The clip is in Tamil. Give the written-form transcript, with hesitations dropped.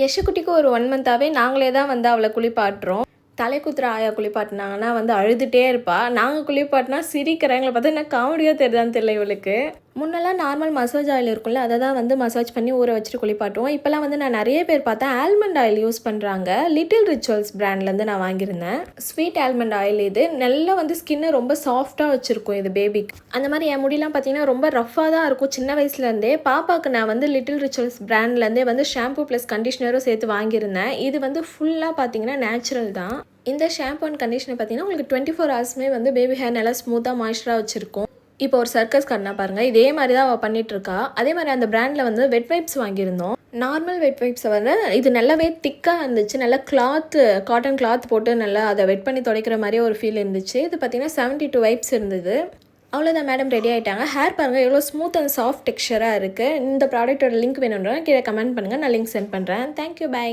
யஷுக்குட்டிக்கு ஒரு 1 மந்த்தாவே நாங்களே தான் வந்து அவள குளிப்பாட்டுறோம். தலை குத்துற ஆயா குளிப்பாட்டுனாங்கன்னா வந்து அழுதுட்டே இருப்பா. நாங்க குளிப்பாட்டினா சிரிக்கிறா. எங்கள பார்த்தா என்ன காமெடியா தெரியுதான்னு தெரியல இவளுக்கு. முன்னெல்லாம் நார்மல் மசாஜ் ஆயில் இருக்கும்ல, அத தான் வந்து மசாஜ் பண்ணி ஊற வச்சுட்டு குளிப்பாட்டுவோம். இப்போலாம் வந்து நான் நெறைய பேர் பார்த்தேன் ஆல்மண்ட் ஆயில் யூஸ் பண்றாங்க. லிட்டில் ரிச்சுவல்ஸ் பிராண்ட்லேருந்து நான் வாங்கியிருந்தேன். ஸ்வீட் ஆல்மண்ட் ஆயில் இது. நல்லா வந்து ஸ்கின்ன ரொம்ப சாஃப்ட்டா வச்சிருக்கும் இது பேபிக்கு. அந்த மாரி என் முடிலாம் பார்த்தீங்கன்னா ரொம்ப ரஃப்பா தான் இருக்கும் சின்ன வயசுலேருந்தே. பாப்பாக்கு நான் வந்து லிட்டில் ரிச்சுவல்ஸ் பிராண்ட்லேருந்தே வந்து ஷாம்பு ப்ளஸ் கண்டிஷனரும் சேர்த்து வாங்கியிருந்தேன். இது வந்து ஃபுல்லா பார்த்தீங்கன்னா நேச்சுரல் தான். இந்த ஷாம்பு அண்ட் கண்டிஷனர் பார்த்தீங்கன்னா உங்களுக்கு 24 ஹவர்ஸுமே வந்து பேபி ஹேர் நல்லா ஸ்மூத்தா மாய்ஸ்சரா வச்சிருக்கும். இப்போ ஒரு சர்க்கஸ் காட்டினா பாருங்க, இதே மாதிரி தான் அவள் பண்ணிகிட்ருக்கா. அதே மாதிரி அந்த பிராண்டில் வந்து வெட் வைப்ஸ் வாங்கியிருந்தோம். நார்மல் வெட் வைப்ஸை வந்து இது நல்லாவே திக்காக இருந்துச்சு. நல்லா கிளாத்து காட்டன் கிளாத் போட்டு நல்லா அதை வெட் பண்ணி துடைக்கிற மாதிரியே ஒரு ஃபீல் இருந்துச்சு. இது பார்த்தீங்கன்னா 72 வைப்ஸ் இருந்தது. அவ்வளோதான் மேடம், ரெடி ஆகிட்டாங்க. ஹேர் பாருங்கள் எவ்வளோ ஸ்மூத் அண்ட் சாஃப்ட் டெக்ஸ்சராக இருக்குது. இந்த ப்ராடக்ட்டோட லிங்க் வேணுன்றா கீழே கமெண்ட் பண்ணுங்கள், நான் லிங்க் சென்ட் பண்ணுறேன். Thank you, by.